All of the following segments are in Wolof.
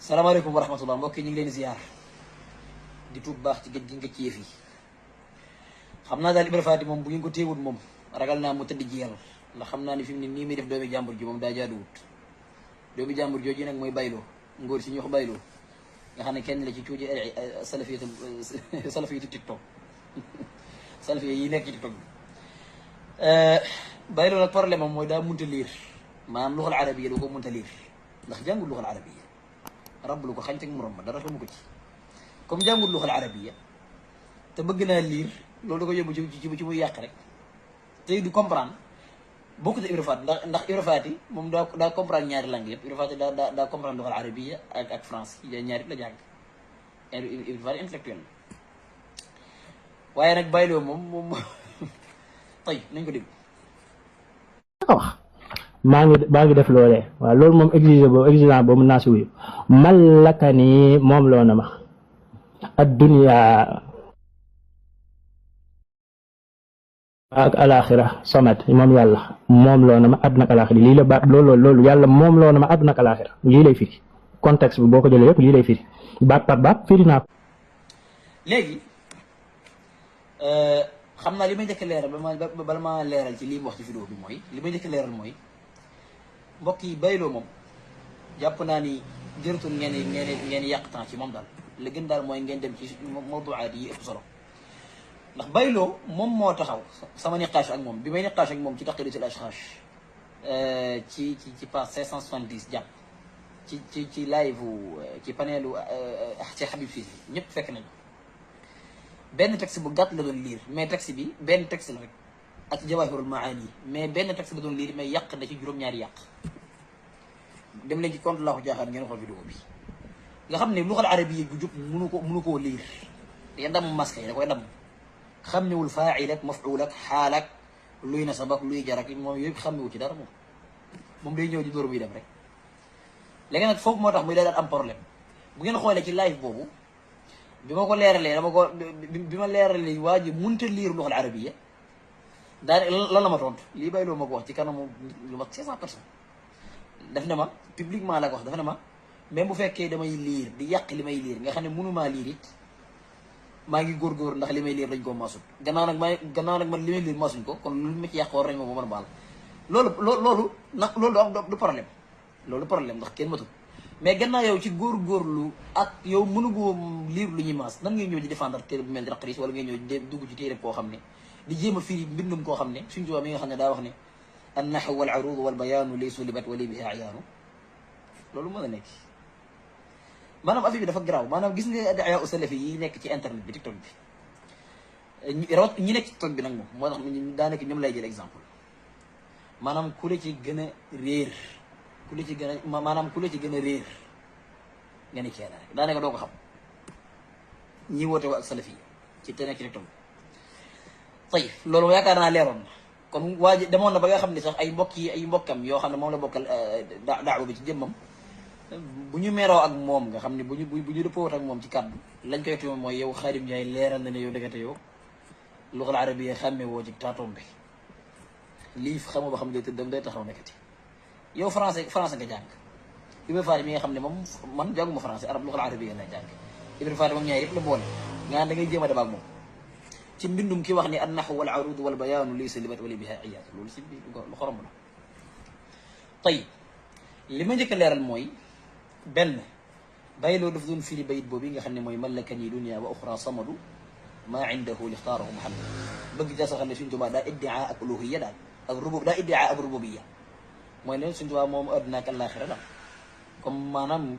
salaamaaleykum wa rahmatullah mbokk yi ñu ngi leen ziar di tuub baax ci gëj gi nga ci yëf yi xam naa daal Ibra Faty moom bu ngeen ko téewut moom ragal naa mu tëdd ji yàlla ndax xam naa ni fi mu ne nii muy def doomi jàmbur ji moom daa jaaduwut doomi jàmbur jooju nag mooy bayloo ngóor si ñu wax bayloo nga xam ne kenn la ci cuuji salafiyatu tiktok salafiya yi nekk ci tiktok bi bayloo nag problème am mooy daa munta liir maanaam luxal arabiya du ko munta liir ndax jàngul luxal arabiya rab lu ko xañ teg morom ma dara xamu ko ci comme jàngul luxal arabiya te bëgg naa liir loolu da ko yóbbu ci muy yàq rek te du comprendre bokkut Ibra Faty ndax Ibra Faty moom daa comprendre ñaari langue yëpp Ibra Faty daa comprendre luxal arabiya ak France ñaari la jàng Ibra Faty intellectuel la waaye nag bàyyiloo moom tay nañ ko dégg wax maa ngi def loolee waaw loolu moom exigent boobu naa si wuyu malakani moom loo na ma addunya ak alaxira samat moom yàlla moom loo na ma àdduna ak alaxira lii la baat loolu yàlla moom loo na ma àdduna ak alaxira lii lay firi contexte bi boo ko jëlee yëpp lii lay firi baat par baat firi naa ko léegi xam naa li may njëkk leeral bala ma leeral ci lii mu wax ci vidéo bi mooy li may njëkk leeral mooy mbokk yi bayloo moom jàpp naa ni jërëtul ngeen yàq temps ci moom daal li gën daal mooy ngeen dem ci mawduaat yi ëpp solo ndax bayloo moom moo taxaw sama niqaash ak moom bi may niqaash ak moom ci taqriitul ashxaash ci page 570 jàpp ci live ci paneelu ci Habib Cissé ñëpp fekk nañu benn texte bu gàtt la doon lire mais texte bi benn texte la rek ak jawahirul maani mais benn texte la doon lire mais yàq na ci juróom-ñaari yàq dem leen ci compte laa ko jaaxaat ngeen xool vidéo bi nga xam ne luxal arabiya bu jub mënu koo lire te damm masque yi da koy damm xàmmewul faa'il ak maf'ul ak xaal ak luy nasab ak luy jar ak moom yooyu xàmmewu ci dara moom day ñëw di dóor muy dem rek léegi nag foofu moo tax muy daal am problème bu ngeen xoolee ci live boobu bi ma ko leeralee bi ma leeralee waa ji mënta lire luxal arabiya daane lan la ma tontu lii bayloo ma ko wax ci kanamu lu mat 500 personnes daf ne ma publiquement la ko wax dafa ne ma même bu fekkee damay liir di yàq li may liir nga xam ne mënumaa liir it maa ngi góorgóor ndax li may liir dañ koo maasut gannaaw nag man li may liir maasuñ ko kon lu ma ci yàq war nañ ma mën a baal loolu du problème loolu problème ndax kenn matut mais gannaaw yow ci góorgóorlu ak yow mënugoo liir lu ñuy maas nan ngay ñëw di défendre téere bu mel ni Raqriis wala ngay ñëw dugg ci téere koo xam ne di jéem a firi mbindum koo xam ne suñ tubaab mi nga xam ne daa wax ne an naxwu wal aruud wal bayaanu laysu libat wali biha ayaanu loolu mën a nekk maanaam affaire bi dafa garaaw maanaam gis nga ad'iyaa salafi yi nekk ci internet bi tiktok bi rawat ñi nekk ci tiktok bi nag moom moo tax daanaka ñoom lay jël exemple maanaam ku la ci gën a réer ku la ci gën a maanaam ku la ci gën a réer nga ne kenn rek daanaka doo ko xam ñi woote wa ak salafi yi ci te nekk ci tiktok bi tey loolu yaakaar naa leeroon na kon waa ji demoon na ba nga xam ne sax ay mbokkam yoo xam ne moom la bokkal daawa bi ci jëmmam bu ñu meroo ak moom nga xam ne bu ñu dëppoowut ak moom ci kàddu lañ koy tuuma mooy yow Xaadim Njaay leeral na ne yow dëggate yow luxal arabiya xàmmee woo ci taatoom bi lii xamoo ba xam day tëddam day taxaw nekkati yow français nga jàng Ibra Faty mi nga xam ne moom man jànguma français arab luxal arabiya lay jàng Ibra Faty moom ñaar yëpp la boole nga da ngay jéem a dem ak moom ci mbindum ki wax ni an naxwu wal aruud wal bayaanu laysa libat wali biha iyaat loolu si lu xorom la tey li ma njëkk a leeral mooy benn bayloo daf doon firi bayit boobu nga xam ne mooy malakani dunya wa uxra samadu maa indahu lixtaarahu muhammad bëgg ca saxal ne suñ tubaa daa iddia ak uluhiya daal ak rubub daa iddia ak rububiya mooy ne suñ tubaa moom àdduna ak àllaaxira daal comme maanaam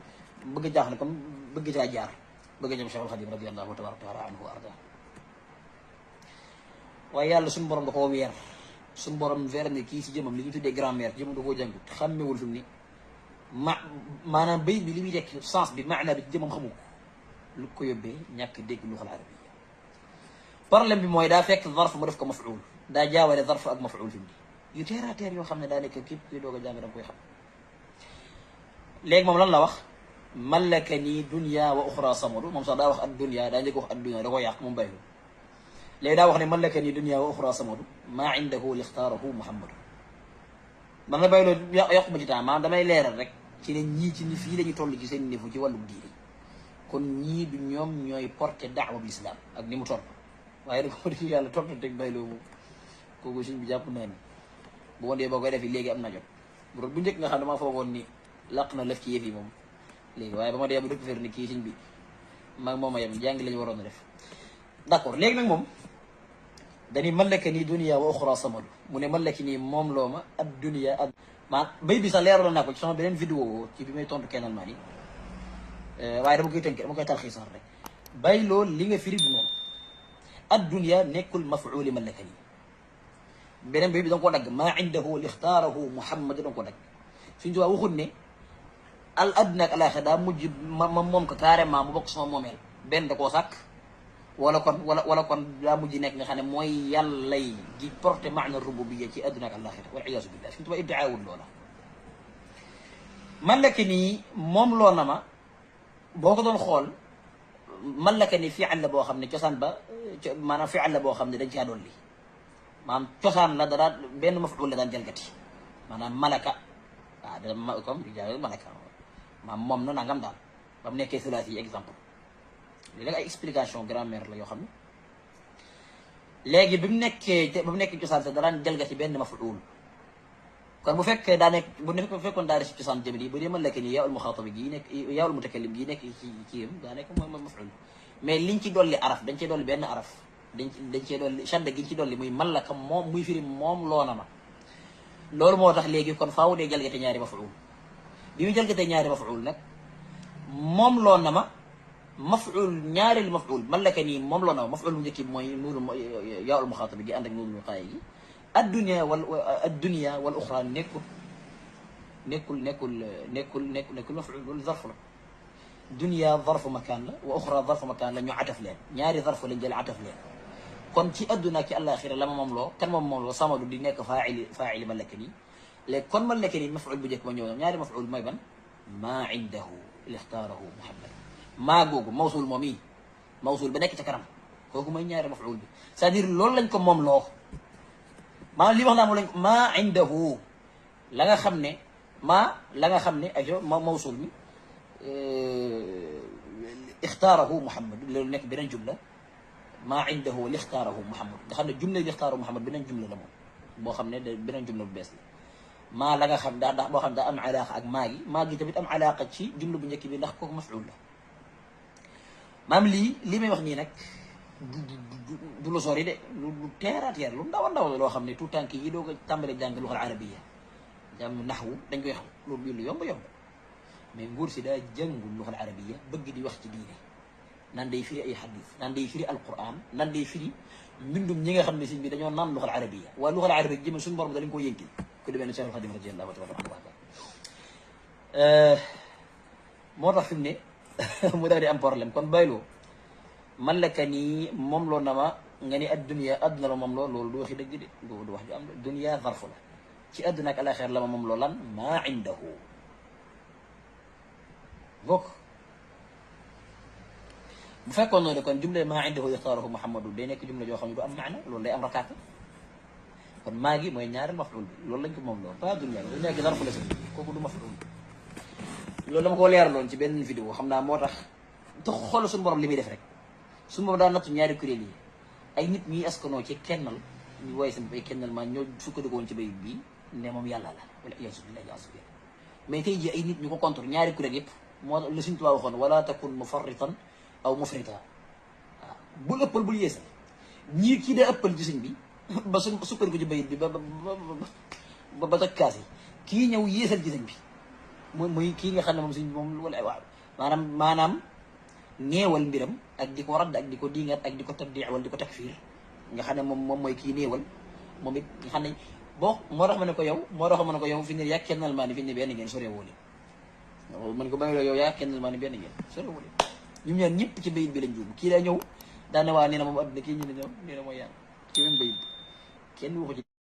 bëgg jaax ne comme bëgg caa jaar bëgg jëm Cheikhul Xadim radiyallahu tabaraka taala anhu wa arda waaye yàlla suñu borom da koo weer suñu borom weer ne kii si jëmam li ñu tuddee grammaire jëmam da koo jàngut xàmmewul fi mu ni maanaam bayit bi li muy tekki sens bi maana bi jëmam xamu ko lu ko yóbbee ñàkk dégg luxal arabiya problème bi mooy daa fekk zarf mu def ko mafuul daa jaawale zarf ak mafuul fi mu ni yu teer a teer yoo xam ne daa nekk képp kuy doog a jàng da nga koy xam léegi moom lan la wax malakani dunya wa uxra samadu moom sax daa wax ad dunya daa njëkk wax ad dunya da ko yàq moom bàyyi léegi daa wax ne malakani dunya wa uxra samadu maa indahu lixtaarahu muhammadu man la bàyyiloo yàqu ma ci temps maanaam damay leeral rek ci ne ñii ci ni fii la ñu toll ci seen niveau ci wàllu diine kon ñii du ñoom ñooy porté daawa bi islam ak ni mu toll waaye nag wax dëgg yàlla tontu teg bayloo moom kooku suñ bi jàpp naa ni bu ma dee boo koy def léegi am na jot bu njëkk nga xam ne maa foogoon ni laq na lëf ci yëf yi moom léegi waaye ba ma dee bu dëkk fer ni kii suñ bi maa moom a yem jàngi la ñu waroon a def d'accord léegi nag moom dañuy mallaka nii dunia wa uxra samadu mu ne mallaki nii moom loo ma ad dunia ak maa bay bi sax leeraloon naa ko ci sama beneen vidéo ci bi may tontu kennal maa ni waaye dama koy tënk dama koy talxiisar rek bay loolu li nga firi du noonu ad dunia nekkul mafuuli mallaka nii beneen bay bi da nga ko dagg maa indahu li ixtaarahu muhammad da nga ko dagg suñu tubaab waxut ne al adduna ak alaxira daa mujj ma moom ko carrément mu bokk sama moomeel benn da koo sàkk wala kon daa mujj nekk nga xam ne mooy yàllay gi porté maana rububiyya ci adduna ak alaxira wal iyaasu billah suñu tubaab iddiaawul loola mallaka nii moom loo na ma boo ko doon xool mallaka ni fi'al la boo xam ne cosaan ba maanaam fi'al la boo xam ne dañ caa dolli maanaam cosaan la da benn maf'ul la daan jalgati maanaam malaka waaw da comme di jàng malaka maam moom na nangam daal ba mu nekkee sulaasi yi exemple léegi ay explication grammaire la yoo xam ne léegi bi mu nekkee cosaan sax da daan jalgati benn maf'ul kon bu fekkee daa nekk bu fekkoon daa def cosaan jëmli bu dee mallaka ni yaa ul muxaatabi gii nekk yaa ul mutakallim gii nekk ci yëm daa nekk mooy maf'ul mais liñ ci dolli araf dañ cee dolli benn araf dañ cee dolli shadda giñ ci dolli muy mallaka moom muy firi moom loona ma loolu moo tax léegi kon faaw dee jalgate ñaari maf'ul bi mu jalgatee ñaari maf'ul nag moom loona ma maf'ul ñaareel maf'ul mallaka nii moom loona ma maf'ul bu njëkk bi mooy nuuru yaa ul muxaatabi gi ànd ak nuuru wiqaaya gi addunia wal uxra nekkul maf'ul loolu zarf la dunia zarfu makaan la wa uxra zarfu makaan la ñu ataf leen ñaari zarf lañ jël ataf leen kon ci adduna ak ci àllaaxira la ma moom loo kan moom loo samadu di nekk faa'ili mallaka nii léegi kon mallaka nii maf'ul bu njëkk ma ñëw ñaari maf'ul mooy ban maa indahu lixtaarahu muhammad maa googu mawsul moom yi mawsul ba nekk ca kanam kooku mooy ñaari maf'ul bi c'est-à-dire loolu lañ ko moom loo maanaam li wax naa moom lañ ko maa indahu la nga xam ne ajo mawsul mi ixtaarahu muhammad loolu nekk beneen jumla maa indahu li ixtaarahu muhammad nga xam ne jumla li ixtaarahu muhammad beneen jumla la moom boo xam ne beneen jumla bu bees la maa la nga xam daa boo xam ne daa am alaaqa ak maa gi tamit am alaaqa ci jumla bu njëkk bi ndax kooku maf'ul la maam lii may wax nii nag du lu sori de lu teer a teer lu ndaw a ndaw la loo xam ne tout tànk yi doo ko tàmbale jàng luxal arabiya jàng naxwu dañ koy xam loolu lu yomb mais nguur si daa jàngul luxal arabiya bëgg di wax ci diine nan day firi ay xadis nan day firi alquran nan day firi mbindum ñi nga xam ne sëñ bi dañoo naan luxal arabiya waaye luxal arabiya jëmee suñu borom da lañ ko yënkil ku demee ne Cheikhul Khadim radiyallahu anhu moo tax fi mu ne mu daal di am problème kon bayloo mallaka nii moom loo na ma nga ni addunia adduna la moom loo loolu du waxi dëgg de du wax ju am dunia zarfu la ci adduna ak alaxir la ma moom loo lan maa indahu bokk bu fekkoon noonu kon jumla maa indahu yaxtaarahu muhammadu day nekk jumla joo xam ne du am maana loolu day am rakaata kon maa gi mooy ñaareel maf'ul bi loolu lañ ko moom loolu pas dunia du nekk zarfu la si kooku du maf'ul loolu dama ko leeraloon ci benn vidéo xam naa moo tax te xool suñu borom li muy def rek suñu borom daal nattu ñaari kuréel yi ay nit ñi askanoo ci kennal ñu woy seen bay kennal maa ñoo sukkandikoon ci bayit bii ne moom yàlla la wala iyaasu billahi mais tey ji ay nit ñu ko contre ñaari kuréel yëpp moo la suñ tubaab waxoon wala takun mufarritan aw mufrita waaw bul ëppal bul yeesal ñii kii dee ëppal ci sëñ bi ba su sukkandiku ci bayit bi ba toj kaas yi kii ñëw yeesal ci sëñ bi muy kii nga xam ne moom sëñ bi moom wala waaw maanaam néewal mbiram ak di ko radd ak di ko diingat ak di ko tabdi wala di ko takfir nga xam ne moom mooy kii néewal moom it nga xam ne moo tax ma ne ko yow fi ne yaa kennal maa ni fi ne benn ngeen sore woo leen man ko ba yow yaa kennal maa ni benn ngeen sore woo leen ñoom ñaar ñëpp ci bayit bi lañ juum kii daa ñëw daa ne waa nee na moom adduna kii ñu ne ñëw nee na mooy yàlla ci même bayit bi kenn waxu ci